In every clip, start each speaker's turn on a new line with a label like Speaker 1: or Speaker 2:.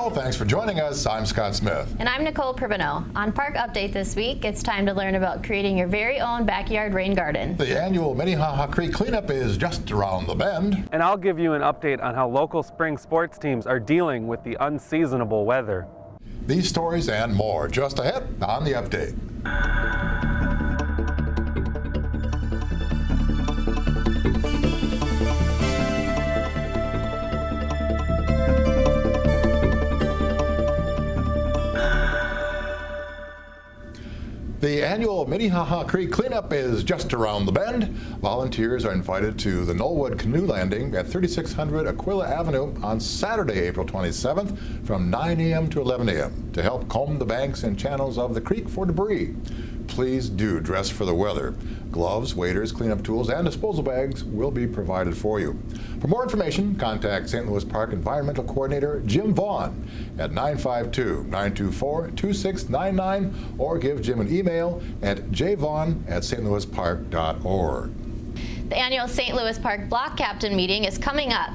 Speaker 1: Well, thanks for joining us. I'm Scott Smith.
Speaker 2: And I'm Nicole Pribineau. On Park Update this week, it's time to learn about creating your very own backyard rain garden.
Speaker 1: The annual Minnehaha Creek cleanup is just around the bend.
Speaker 3: And I'll give you an update on how local spring sports teams are dealing with the unseasonable weather.
Speaker 1: These stories and more just ahead on the update. The annual Minnehaha Creek cleanup is just around the bend. Volunteers are invited to the Knollwood Canoe Landing at 3600 Aquila Avenue on Saturday, April 27th from 9 a.m. to 11 a.m. to help comb the banks and channels of the creek for debris. Please do dress for the weather. Gloves, waders, cleanup tools, and disposal bags will be provided for you. For more information, contact St. Louis Park Environmental Coordinator Jim Vaughn at 952-924-2699 or give Jim an email at jvaughn@stlouispark.org.
Speaker 2: The annual St. Louis Park Block Captain meeting is coming up.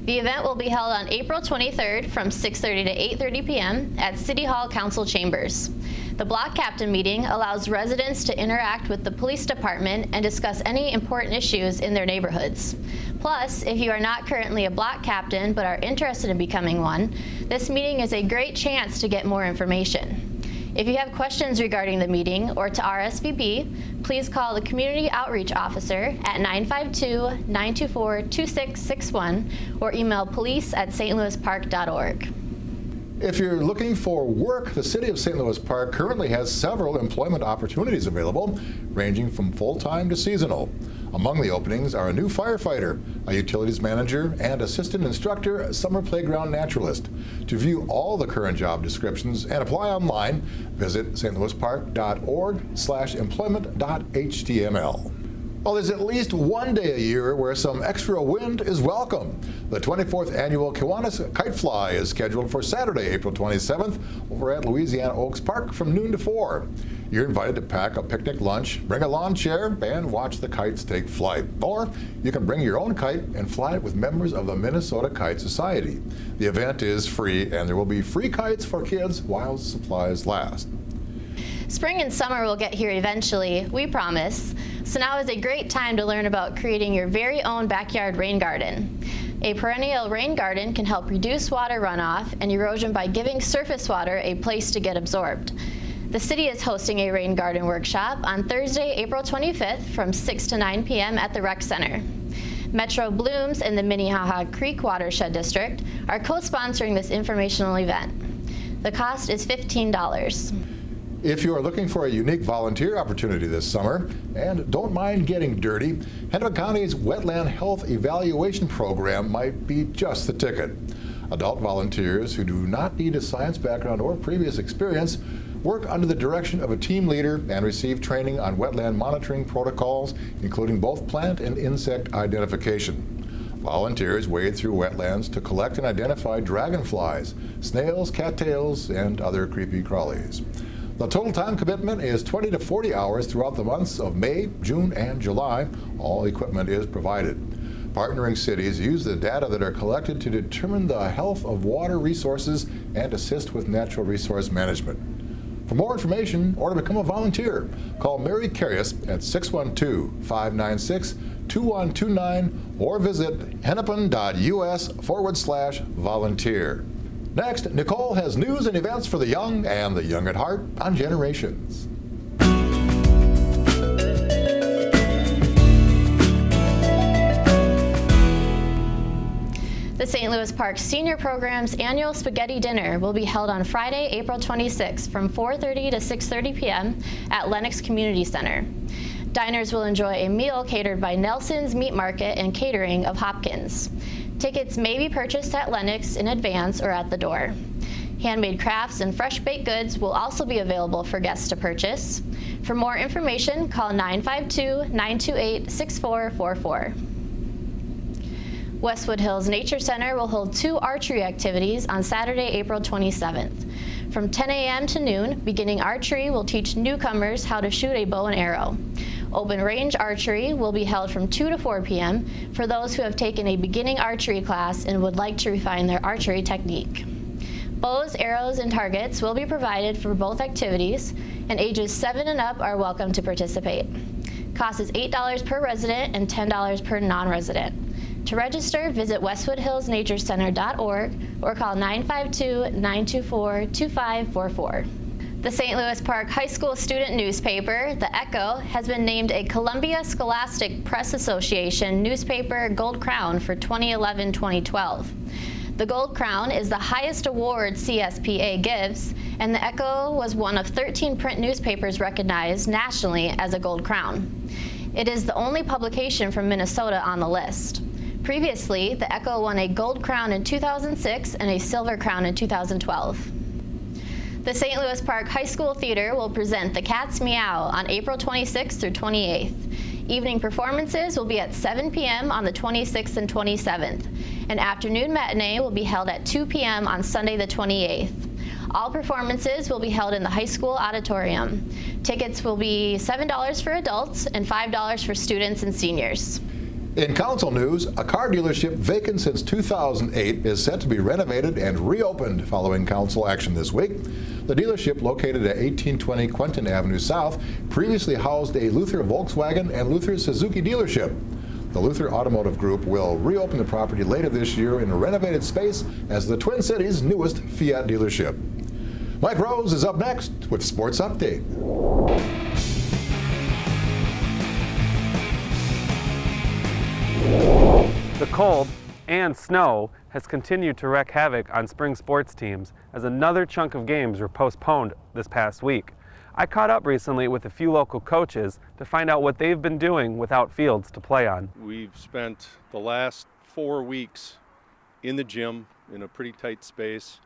Speaker 2: The event will be held on April 23rd from 6:30 to 8:30 p.m. at City Hall Council Chambers. The Block Captain meeting allows residents to interact with the police department and discuss any important issues in their neighborhoods. Plus, if you are not currently a block captain but are interested in becoming one, this meeting is a great chance to get more information. If you have questions regarding the meeting or to RSVP, please call the Community Outreach Officer at 952-924-2661 or email police@stlouispark.org.
Speaker 1: If you're looking for work, the City of St. Louis Park currently has several employment opportunities available, ranging from full-time to seasonal. Among the openings are a new firefighter, a utilities manager, and assistant instructor, summer playground naturalist. To view all the current job descriptions and apply online, visit stlouispark.org/employment.html. Well, there's at least one day a year where some extra wind is welcome. The 24th annual Kiwanis Kite Fly is scheduled for Saturday, April 27th over at Louisiana Oaks Park from noon to 4. You're invited to pack a picnic lunch, bring a lawn chair, and watch the kites take flight. Or you can bring your own kite and fly it with members of the Minnesota Kite Society. The event is free, and there will be free kites for kids while supplies last.
Speaker 2: Spring and summer will get here eventually, we promise. So now is a great time to learn about creating your very own backyard rain garden. A perennial rain garden can help reduce water runoff and erosion by giving surface water a place to get absorbed. The city is hosting a rain garden workshop on Thursday, April 25th from 6 to 9 p.m. at the Rec Center. Metro Blooms and the Minnehaha Creek Watershed District are co-sponsoring this informational event. The cost is $15.
Speaker 1: If you are looking for a unique volunteer opportunity this summer and don't mind getting dirty, Hennepin County's Wetland Health Evaluation Program might be just the ticket. Adult volunteers who do not need a science background or previous experience work under the direction of a team leader and receive training on wetland monitoring protocols, including both plant and insect identification. Volunteers wade through wetlands to collect and identify dragonflies, snails, cattails, and other creepy crawlies. The total time commitment is 20 to 40 hours throughout the months of May, June, and July. All equipment is provided. Partnering cities use the data that are collected to determine the health of water resources and assist with natural resource management. For more information or to become a volunteer, call Mary Carius at 612-596-2129 or visit hennepin.us/volunteer. Next, Nicole has news and events for the young and the young at heart on Generations.
Speaker 2: The St. Louis Park Senior Program's annual Spaghetti Dinner will be held on Friday, April 26th from 4:30 to 6:30 p.m. at Lennox Community Center. Diners will enjoy a meal catered by Nelson's Meat Market and Catering of Hopkins. Tickets may be purchased at Lennox in advance or at the door. Handmade crafts and fresh baked goods will also be available for guests to purchase. For more information, call 952-928-6444. Westwood Hills Nature Center will hold 2 archery activities on Saturday, April 27th. From 10 a.m. to noon, beginning archery will teach newcomers how to shoot a bow and arrow. Open range archery will be held from 2 to 4 p.m. for those who have taken a beginning archery class and would like to refine their archery technique. Bows, arrows, and targets will be provided for both activities, and ages 7 and up are welcome to participate. Cost is $8 per resident and $10 per non-resident. To register, visit westwoodhillsnaturecenter.org or call 952-924-2544. The St. Louis Park High School student newspaper, The Echo, has been named a Columbia Scholastic Press Association newspaper Gold Crown for 2011-2012. The Gold Crown is the highest award CSPA gives, and The Echo was one of 13 print newspapers recognized nationally as a Gold Crown. It is the only publication from Minnesota on the list. Previously, The Echo won a Gold Crown in 2006 and a Silver Crown in 2012. The St. Louis Park High School Theater will present The Cat's Meow on April 26th through 28th. Evening performances will be at 7 p.m. on the 26th and 27th. An afternoon matinee will be held at 2 p.m. on Sunday the 28th. All performances will be held in the high school auditorium. Tickets will be $7 for adults and $5 for students and seniors.
Speaker 1: In council news, a car dealership vacant since 2008 is set to be renovated and reopened following council action this week. The dealership, located at 1820 Quentin Avenue South, previously housed a Luther Volkswagen and Luther Suzuki dealership. The Luther Automotive Group will reopen the property later this year in a renovated space as the Twin Cities' newest Fiat dealership. Mike Rose is up next with Sports Update.
Speaker 3: The cold and snow has continued to wreak havoc on spring sports teams as another chunk of games were postponed this past week. I caught up recently with a few local coaches to find out what they've been doing without fields to play on.
Speaker 4: We've spent the last 4 weeks in the gym in a pretty tight space,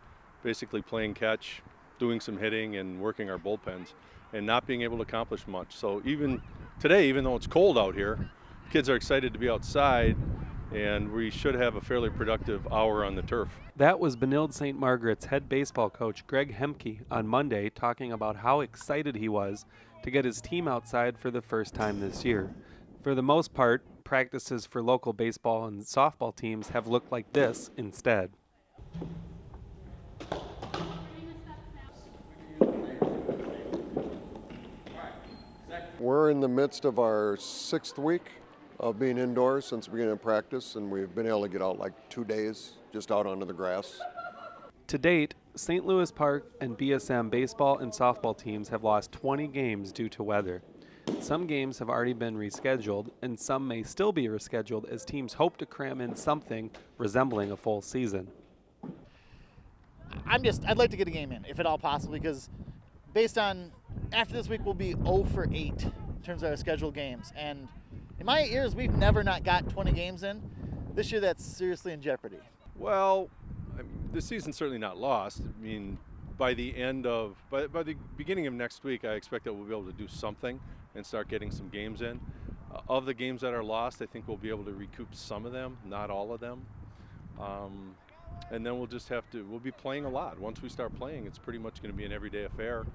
Speaker 4: basically playing catch, doing some hitting and working our bullpens and not being able to accomplish much. So even today, even though it's cold out here, kids are excited to be outside, and we should have a fairly productive hour on the turf.
Speaker 3: That was Benilde St. Margaret's head baseball coach Greg Hemke on Monday talking about how excited he was to get his team outside for the first time this year. For the most part, practices for local baseball and softball teams have looked like this instead.
Speaker 5: We're in the midst of our 6th week of being indoors since the beginning of practice, and we've been able to get out like 2 days just out onto the grass.
Speaker 3: To date, St. Louis Park and BSM baseball and softball teams have lost 20 games due to weather. Some games have already been rescheduled, and some may still be rescheduled as teams hope to cram in something resembling a full season.
Speaker 6: I'd like to get a game in, if at all possible, because based on, after this week, we'll be 0 for 8 in terms of our scheduled games. And in my ears, we've never not got 20 games in. This year, that's seriously in jeopardy.
Speaker 4: Well, the season's certainly not lost. I mean, by the beginning of next week, I expect that we'll be able to do something and start getting some games in. Of the games that are lost, I think we'll be able to recoup some of them, not all of them. And then we'll be playing a lot. Once we start playing, it's pretty much going to be an everyday affair.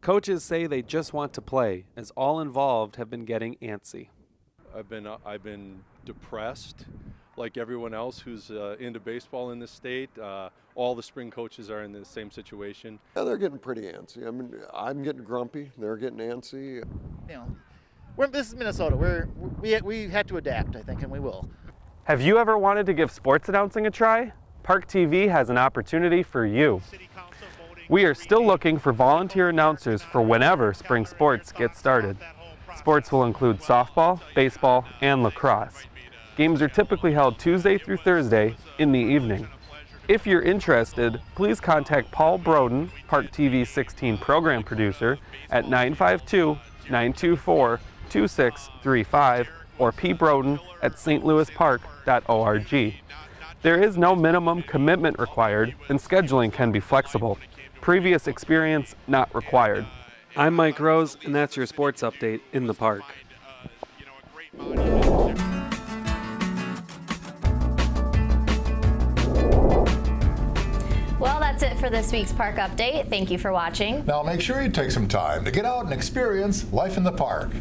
Speaker 3: Coaches say they just want to play, as all involved have been getting antsy.
Speaker 4: I've been depressed, like everyone else who's into baseball in this state. All the spring coaches are in the same situation.
Speaker 5: Yeah, they're getting pretty antsy. I mean, I'm getting grumpy. They're getting antsy.
Speaker 6: This is Minnesota. We had to adapt, I think, and we will.
Speaker 3: Have you ever wanted to give sports announcing a try? Park TV has an opportunity for you. We are still looking for volunteer announcers for whenever spring sports get started. Sports will include softball, baseball, and lacrosse. Games are typically held Tuesday through Thursday in the evening. If you're interested, please contact Paul Broden, Park TV 16 program producer, at 952-924-2635 or pbroden@stlouispark.org. There is no minimum commitment required, and scheduling can be flexible. Previous experience not required. I'm Mike Rose, and that's your sports update in the park.
Speaker 2: Well, that's it for this week's Park Update. Thank you for watching.
Speaker 1: Now make sure you take some time to get out and experience life in the park.